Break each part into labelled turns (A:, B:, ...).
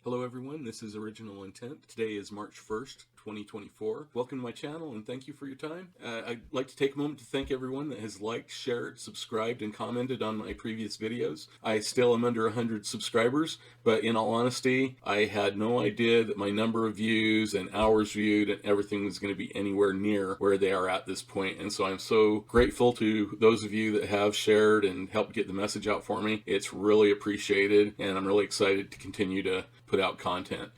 A: Hello everyone, this is Original Intent. Today is March 1st, 2024. Welcome to my channel and thank you for your time. I'd like to take a moment to thank everyone that has liked, shared, subscribed, and commented on my previous videos. I still am under 100 subscribers, but in all honesty, I had no idea that my number of views and hours viewed and everything was going to be anywhere near where they are at this point. And so I'm so grateful to those of you that have shared and helped get the message out for me. It's really appreciated, and I'm really excited to continue to put out content.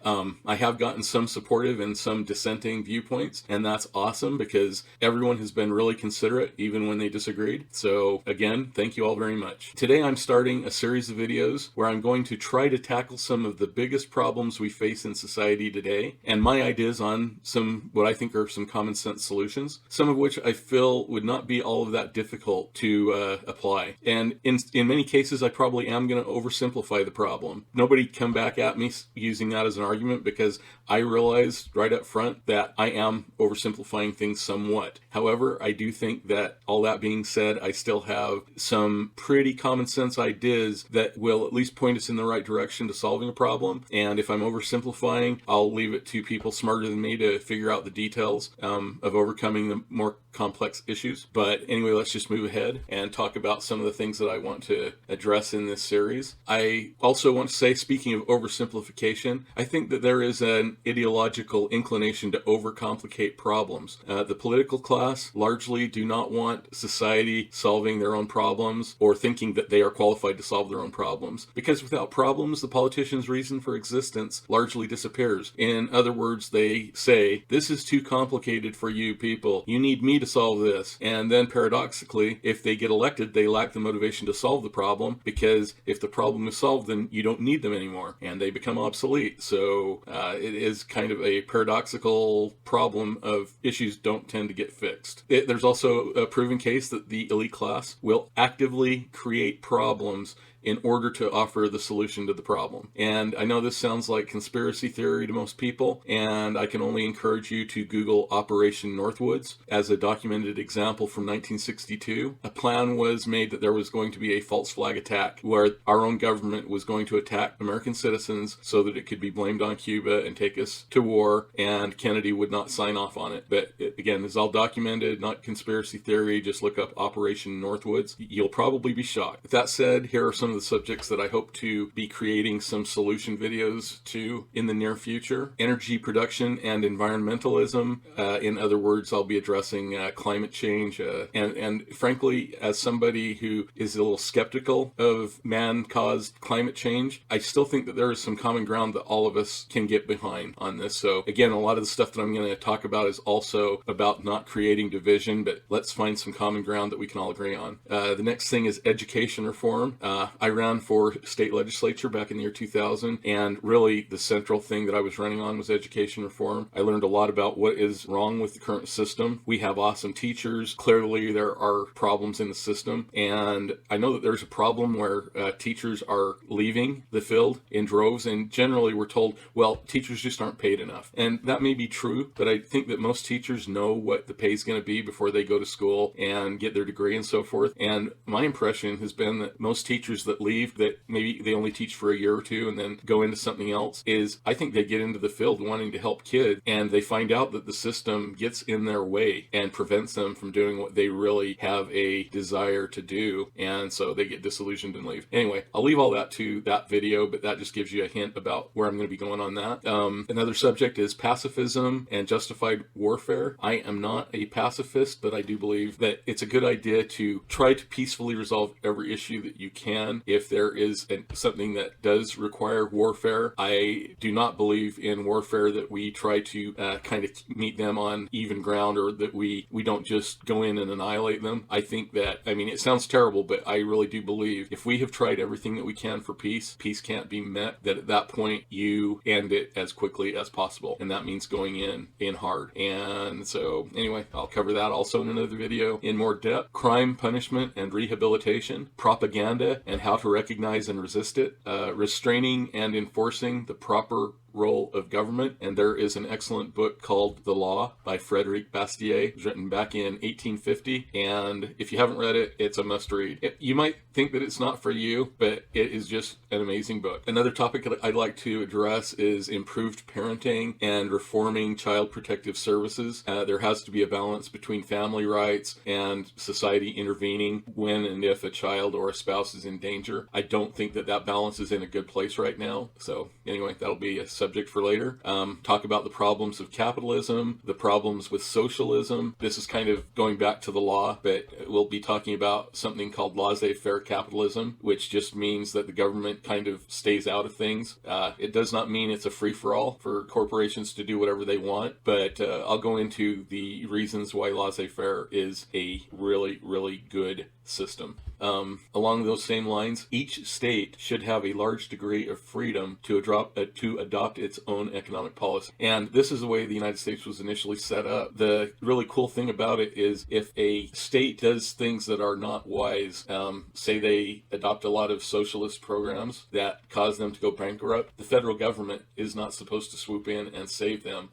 A: I have gotten some supportive and some dissenting viewpoints, and that's awesome because everyone has been really considerate even when they disagreed. So again, thank you all very much. Today I'm starting a series of videos where I'm going to try to tackle some of the biggest problems we face in society today and my ideas on some what I think are some common sense solutions, some of which I feel would not be all of that difficult to apply. And in many cases I probably am going to oversimplify the problem. Nobody come back at me using that as an argument because I realize right up front that I am oversimplifying things somewhat. However, I do think that all that being said, I still have some pretty common sense ideas that will at least point us in the right direction to solving a problem. And if I'm oversimplifying, I'll leave it to people smarter than me to figure out the details of overcoming the more complex issues. But anyway, let's just move ahead and talk about some of the things that I want to address in this series. I also want to say, speaking of oversimplification, I think that there is an ideological inclination to overcomplicate problems. The political class largely do not want society solving their own problems or thinking that they are qualified to solve their own problems. Because without problems, the politician's reason for existence largely disappears. In other words, they say, this is too complicated for you people. You need me to solve this. And then paradoxically, if they get elected, they lack the motivation to solve the problem because if the problem is solved, then you don't need them anymore. And they become obsolete. So it is kind of a paradoxical problem of issues don't tend to get fixed. There's also a proven case that the elite class will actively create problems in order to offer the solution to the problem. And I know this sounds like conspiracy theory to most people, and I can only encourage you to Google Operation Northwoods as a documented example from 1962. A plan was made that there was going to be a false flag attack where our own government was going to attack American citizens so that it could be blamed on Cuba and take us to war, and Kennedy would not sign off on it. But again, this is all documented, not conspiracy theory. Just look up Operation Northwoods. You'll probably be shocked. With that said, here are some of the subjects that I hope to be creating some solution videos to in the near future. Energy production and environmentalism. In other words, I'll be addressing climate change. And frankly, as somebody who is a little skeptical of man-caused climate change, I still think that there is some common ground that all of us can get behind on this. So again, a lot of the stuff that I'm going to talk about is also about not creating division, but let's find some common ground that we can all agree on. The next thing is education reform. I ran for state legislature back in the year 2000, and really the central thing that I was running on was education reform. I learned a lot about what is wrong with the current system. We have awesome teachers. Clearly there are problems in the system, and I know that there's a problem where teachers are leaving the field in droves, and generally we're told, well, teachers just aren't paid enough. And that may be true, but I think that most teachers know what the pay is going to be before they go to school and get their degree and so forth. And my impression has been that most teachers that leave, that maybe they only teach for a year or two and then go into something else, is I think they get into the field wanting to help kids, and they find out that the system gets in their way and prevents them from doing what they really have a desire to do, and so they get disillusioned and leave. Anyway, I'll leave all that to that video, but that just gives you a hint about where I'm going to be going on that. Another subject is pacifism and justified warfare. I am not a pacifist, but I do believe that it's a good idea to try to peacefully resolve every issue that you can. If there is something that does require warfare, I do not believe in warfare that we try to kind of meet them on even ground, or that we don't just go in and annihilate them. I think that, I mean, it sounds terrible, but I really do believe if we have tried everything that we can for peace, peace can't be met, that at that point you end it as quickly as possible. And that means going in hard. And so anyway, I'll cover that also in another video in more depth. Crime, punishment, and rehabilitation. Propaganda and how to recognize and resist it. Restraining and enforcing the proper role of government, and there is an excellent book called The Law by Frederic Bastiat. It was written back in 1850, and if you haven't read it, it's a must-read. You might think that it's not for you, but it is just an amazing book. Another topic that I'd like to address is improved parenting and reforming child protective services. There has to be a balance between family rights and society intervening when and if a child or a spouse is in danger. I don't think that that balance is in a good place right now. So anyway, that'll be a subject for later. Talk about the problems of capitalism, the problems with socialism. This is kind of going back to the law, but we'll be talking about something called laissez-faire capitalism, which just means that the government kind of stays out of things. It does not mean it's a free-for-all for corporations to do whatever they want, but I'll go into the reasons why laissez-faire is a really, really good system. Along those same lines, each state should have a large degree of freedom to adopt its own economic policy. And this is the way the United States was initially set up. The really cool thing about it is if a state does things that are not wise, say they adopt a lot of socialist programs that cause them to go bankrupt, the federal government is not supposed to swoop in and save them.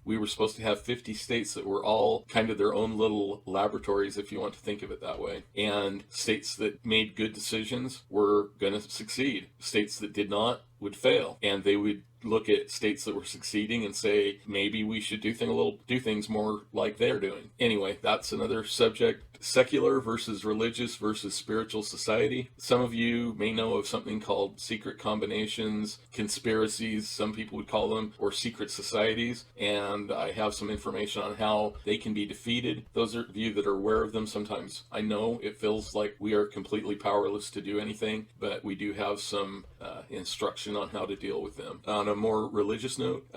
A: We were supposed to have 50 states that were all kind of their own little laboratories, if you want to think of it that way. And states that made good decisions were going to succeed. States that did not would fail, and they would look at states that were succeeding and say, maybe we should do things more like they're doing. Anyway, that's another subject. Secular versus religious versus spiritual society. Some of you may know of something called secret combinations, conspiracies, some people would call them, or secret societies, and I have some information on how they can be defeated. Those of you that are aware of them, sometimes I know it feels like we are completely powerless to do anything, but we do have some instruction on how to deal with them. On a more religious note,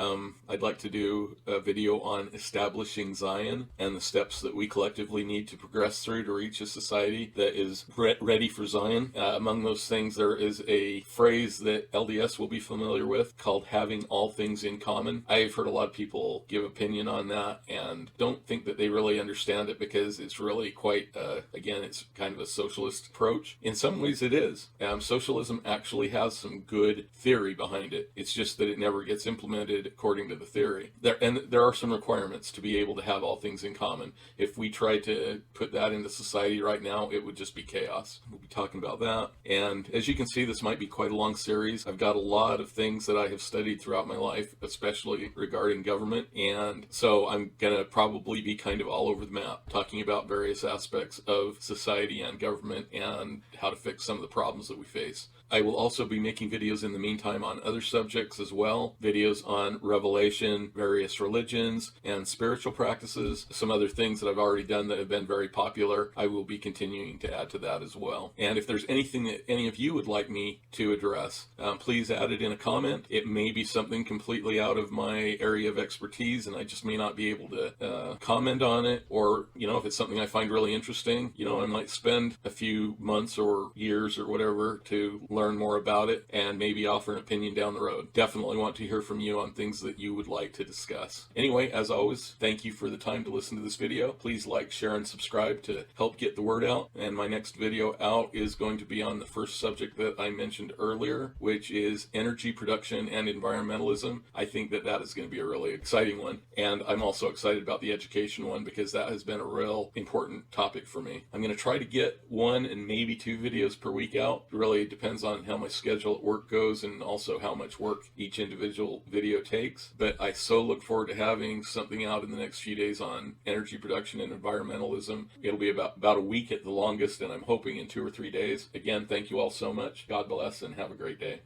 A: I'd like to do a video on establishing Zion and the steps that we collectively need to progress through to reach a society that is ready for Zion. Among those things, there is a phrase that LDS will be familiar with called having all things in common. I've heard a lot of people give opinion on that and don't think that they really understand it because it's really quite, again, it's kind of a socialist approach. In some ways it is. Socialism actually has some good theory behind it. It's just that it never gets implemented according to the theory. There are some requirements to be able to have all things in common. If we try to put that into society right now, it would just be chaos. We'll be talking about that. And as you can see, this might be quite a long series. I've got a lot of things that I have studied throughout my life, especially regarding government. And so I'm going to probably be kind of all over the map, talking about various aspects of society and government and how to fix some of the problems that we face. I will also be making videos in the meantime on other subjects as well, videos on Revelation, various religions, and spiritual practices, some other things that I've already done that have been very popular. I will be continuing to add to that as well. And if there's anything that any of you would like me to address, please add it in a comment. It may be something completely out of my area of expertise, and I just may not be able to comment on it, or, if it's something I find really interesting, I might spend a few months or years or whatever to learn more about it and maybe offer an opinion down the road. Definitely want to hear from you on things that you would like to discuss. Anyway, as always, thank you for the time to listen to this video. Please like, share, and subscribe to help get the word out. And my next video out is going to be on the first subject that I mentioned earlier, which is energy production and environmentalism. I think that is going to be a really exciting one. And I'm also excited about the education one because that has been a real important topic for me. I'm going to try to get 1 and maybe 2 videos per week out. It really depends on how my schedule at work goes and also how much work each individual video takes. But I so look forward to having something out in the next few days on energy production and environmentalism. It'll be about a week at the longest, and I'm hoping in 2 or 3 days. Again, thank you all so much. God bless and have a great day.